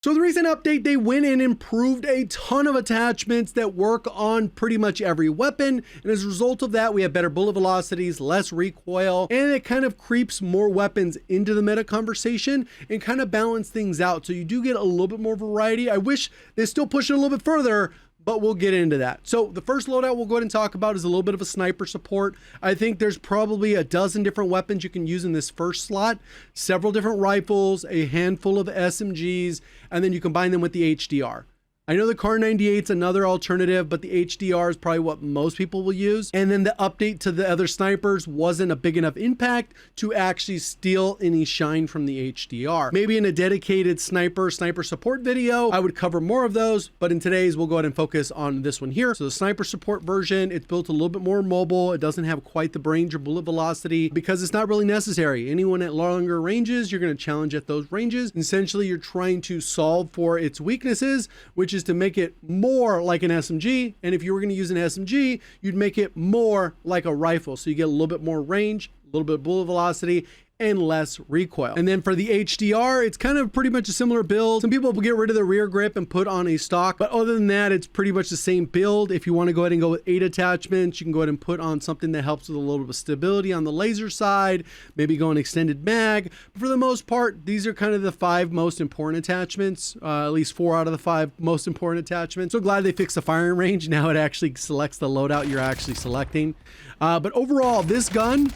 So the recent update, they went and improved a ton of attachments that work on pretty much every weapon. And as a result of that, we have better bullet velocities, less recoil, and it kind of creeps more weapons into the meta conversation and kind of balance things out. So you do get a little bit more variety. I wish they still push it a little bit further, but we'll get into that. So the first loadout we'll go ahead and talk about is a little bit of a sniper support. I think there's probably a dozen different weapons you can use in this first slot, several different rifles, a handful of SMGs, and then you combine them with the HDR. I know the Kar 98 is another alternative, but the HDR is probably what most people will use. And then the update to the other snipers wasn't a big enough impact to actually steal any shine from the HDR. Maybe in a dedicated sniper support video, I would cover more of those, but in today's, we'll go ahead and focus on this one here. So the sniper support version, it's built a little bit more mobile. It doesn't have quite the range or bullet velocity because it's not really necessary. Anyone at longer ranges, you're going to challenge at those ranges. Essentially, you're trying to solve for its weaknesses, which is to make it more like an SMG. And if you were going to use an SMG, you'd make it more like a rifle. So you get a little bit more range, a little bit of bullet velocity, and less recoil. And then for the HDR, it's kind of pretty much a similar build. Some people will get rid of the rear grip and put on a stock, but other than that, it's pretty much the same build. If you want to go ahead and go with 8 attachments, you can go ahead and put on something that helps with a little bit of stability on the laser side, maybe go an extended mag. But for the most part, these are kind of the 5 most important attachments, at least 4 out of the 5 most important attachments. So glad they fixed the firing range. Now it actually selects the loadout you're actually selecting. But overall, this gun,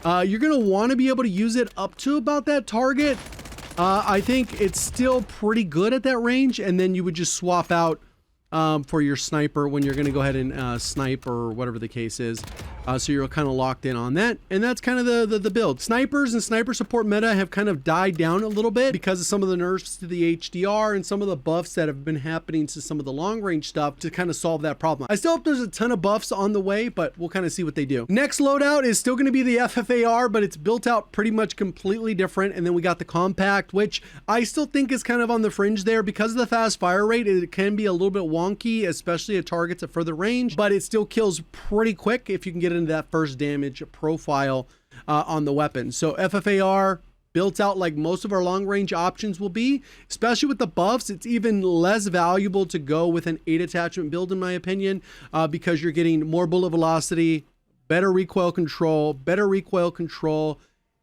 you're going to want to be able to use it up to about that target. I think it's still pretty good at that range, and then you would just swap out for your sniper when you're going to go ahead and snipe or whatever the case is. So you're kind of locked in on that, and that's kind of the build. Snipers and sniper support meta have kind of died down a little bit because of some of the nerfs to the HDR and some of the buffs that have been happening to some of the long range stuff to kind of solve that problem. I still hope there's a ton of buffs on the way, but we'll kind of see what they do. Next loadout is still going to be the FFAR, but it's built out pretty much completely different. And then we got the Kompakt, which I still think is kind of on the fringe there because of the fast fire rate. It can be a little bit wonky, especially at targets at further range, but it still kills pretty quick if you can get into that first damage profile on the weapon. So FFAR built out like most of our long range options will be, especially with the buffs. It's even less valuable to go with an 8 attachment build in my opinion, because you're getting more bullet velocity, better recoil control,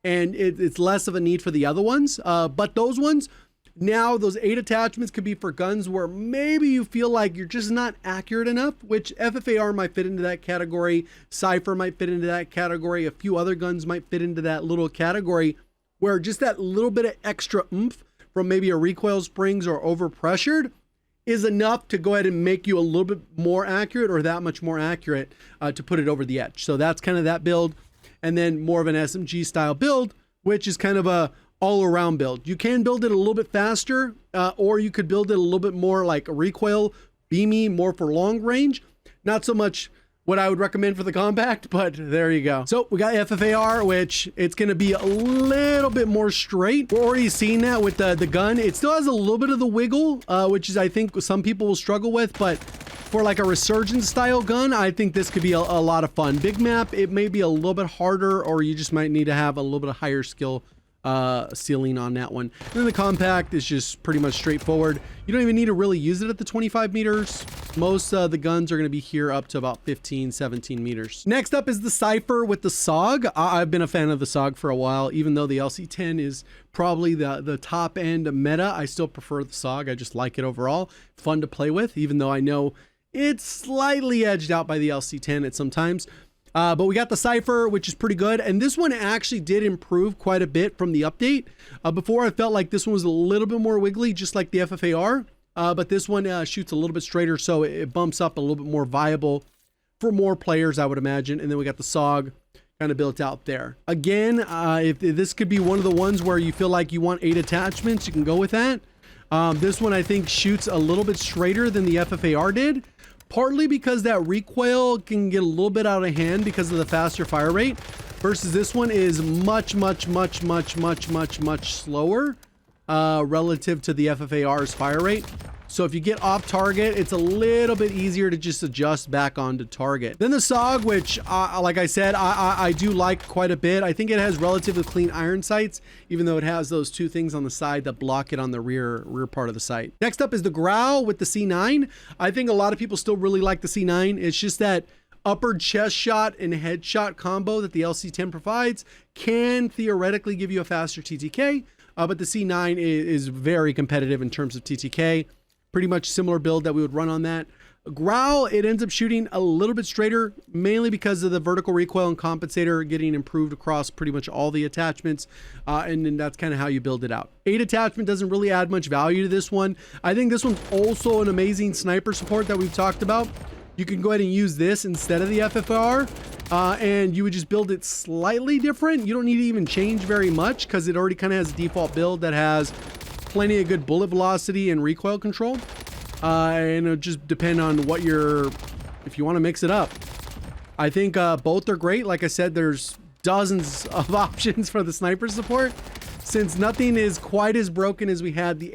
and it's less of a need for the other ones. But those ones, now those 8 attachments could be for guns where maybe you feel like you're just not accurate enough, which FFAR might fit into that category. Cipher might fit into that category. A few other guns might fit into that little category where just that little bit of extra oomph from maybe a recoil springs or over pressured is enough to go ahead and make you a little bit more accurate or that much more accurate to put it over the edge. So that's kind of that build. And then more of an SMG style build, which is kind of a all-around build. You can build it a little bit faster, or you could build it a little bit more like a recoil, beamy, more for long range. Not so much what I would recommend for the Kompakt, but there you go. So we got FFAR, which it's going to be a little bit more straight. We're already seeing that with the gun. It still has a little bit of the wiggle, which is I think some people will struggle with, but for like a resurgence style gun, I think this could be a lot of fun. Big map, it may be a little bit harder, or you just might need to have a little bit of higher skill ceiling on that one. And then the Kompakt is just pretty much straightforward. You don't even need to really use it at the 25 meters. Most the guns are going to be here up to about 15, 17 meters. Next up is the Cipher with the SOG. I've been a fan of the SOG for a while, even though the LC10 is probably the top end meta. I still prefer the SOG. I just like it overall. Fun to play with, even though I know it's slightly edged out by the LC10 at sometimes. But we got the Cipher, which is pretty good. And this one actually did improve quite a bit from the update. Before I felt like this one was a little bit more wiggly, just like the FFAR. But this one shoots a little bit straighter, so it bumps up a little bit more viable for more players, I would imagine. And then we got the SOG kind of built out there. Again, if this could be one of the ones where you feel like you want 8 attachments, you can go with that. This one I think shoots a little bit straighter than the FFAR did. Partly because that recoil can get a little bit out of hand because of the faster fire rate, versus this one is much slower relative to the FFAR's fire rate. So if you get off target, it's a little bit easier to just adjust back onto target. Then the SOG, which like I said, I do like quite a bit. I think it has relatively clean iron sights, even though it has those two things on the side that block it on the rear part of the sight. Next up is the Grau with the C9. I think a lot of people still really like the C9. It's just that upper chest shot and headshot combo that the LC10 provides can theoretically give you a faster TTK, but the C9 is very competitive in terms of TTK. Pretty much similar build that we would run on that. Grau, it ends up shooting a little bit straighter, mainly because of the vertical recoil and compensator getting improved across pretty much all the attachments, and then that's kind of how you build it out. 8 attachment doesn't really add much value to this one. I think this one's also an amazing sniper support that we've talked about. You can go ahead and use this instead of the FFAR, and you would just build it slightly different. You don't need to even change very much because it already kind of has a default build that has plenty of good bullet velocity and recoil control, and it'll just depend on what if you want to mix it up. I think both are great. Like I said, there's dozens of options for the sniper support, since nothing is quite as broken as we had the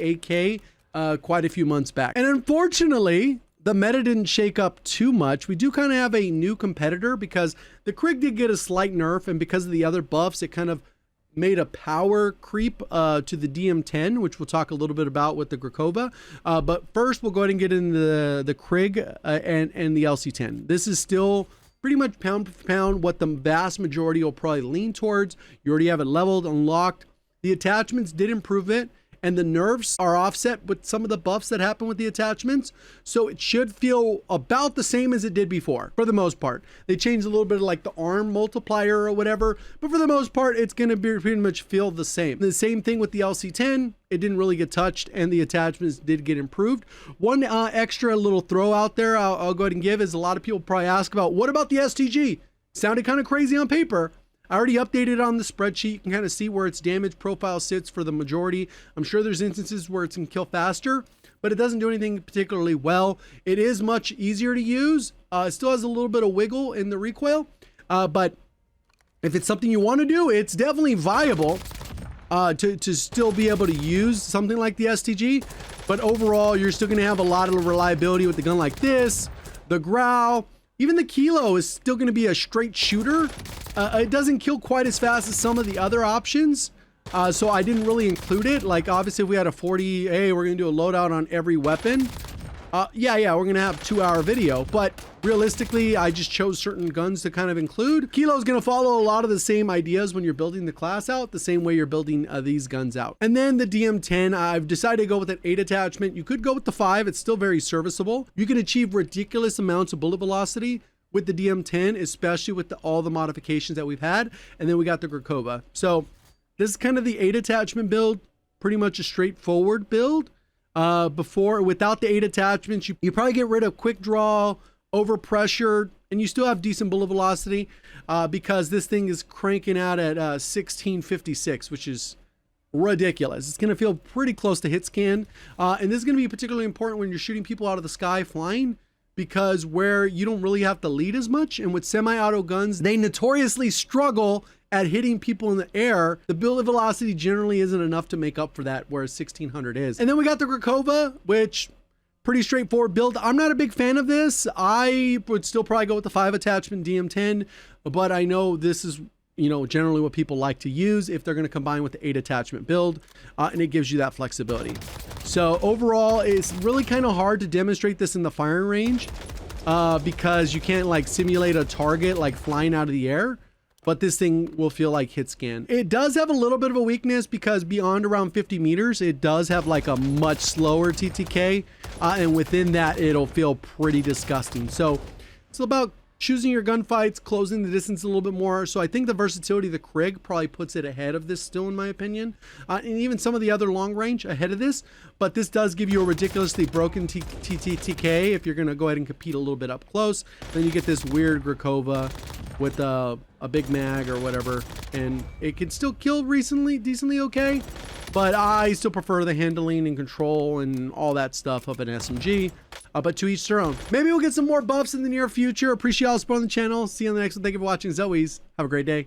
AK quite a few months back. And unfortunately, the meta didn't shake up too much. We do kind of have a new competitor because the Krig did get a slight nerf, and because of the other buffs, it kind of made a power creep to the DM10, which we'll talk a little bit about with the Grekhova. But first, we'll go ahead and get into the Krig and the LC10. This is still pretty much pound for pound what the vast majority will probably lean towards. You already have it leveled, unlocked. The attachments did improve it, and the nerfs are offset with some of the buffs that happen with the attachments. So it should feel about the same as it did before, for the most part. They changed a little bit of like the arm multiplier or whatever, but for the most part, it's going to be pretty much feel the same. The same thing with the LC10. It didn't really get touched, and the attachments did get improved. One extra little throw out there I'll go ahead and give is a lot of people probably ask about, what about the STG? Sounded kind of crazy on paper. I already updated on the spreadsheet. You can kind of see where its damage profile sits for the majority. I'm sure there's instances where it can kill faster, but it doesn't do anything particularly well. It is much easier to use. It still has a little bit of wiggle in the recoil, but if it's something you want to do, it's definitely viable to still be able to use something like the STG. But overall, you're still going to have a lot of reliability with a gun like this. The Grau, even the Kilo is still going to be a straight shooter. It doesn't kill quite as fast as some of the other options, so I didn't really include it. Like, obviously, if we had a 40, hey, we're going to do a loadout on every weapon. Yeah, we're going to have a 2-hour video, but realistically, I just chose certain guns to kind of include. Kilo is going to follow a lot of the same ideas when you're building the class out, the same way you're building these guns out. And then the DM10, I've decided to go with an 8 attachment. You could go with the 5. It's still very serviceable. You can achieve ridiculous amounts of bullet velocity with the DM10, especially with all the modifications that we've had. And then we got the Grekhova. So this is kind of the 8 attachment build, pretty much a straightforward build. Without the 8 attachments, you probably get rid of quick draw, overpressure, and you still have decent bullet velocity because this thing is cranking out at 1656, which is ridiculous. It's going to feel pretty close to hit scan. And this is going to be particularly important when you're shooting people out of the sky flying, because where you don't really have to lead as much, and with semi-auto guns, they notoriously struggle at hitting people in the air. The bullet velocity generally isn't enough to make up for that, whereas 1600 is. And then we got the Grekhova, which pretty straightforward build. I'm not a big fan of this. I would still probably go with the 5 attachment DM10, but I know this is, generally what people like to use if they're going to combine with the 8 attachment build, and it gives you that flexibility. So overall, it's really kind of hard to demonstrate this in the firing range because you can't like simulate a target like flying out of the air, but this thing will feel like hit scan. It does have a little bit of a weakness because beyond around 50 meters, it does have like a much slower TTK, and within that, it'll feel pretty disgusting. So it's about choosing your gunfights, closing the distance a little bit more. So I think the versatility of the Krig probably puts it ahead of this still, in my opinion. And even some of the other long range ahead of this. But this does give you a ridiculously broken TTK if you're going to go ahead and compete a little bit up close. Then you get this weird Grekhova with a big mag or whatever. And it can still kill decently okay. But I still prefer the handling and control and all that stuff of an SMG. But to each their own. Maybe we'll get some more buffs in the near future. Appreciate all the support on the channel. See you on the next one. Thank you for watching. As always, have a great day.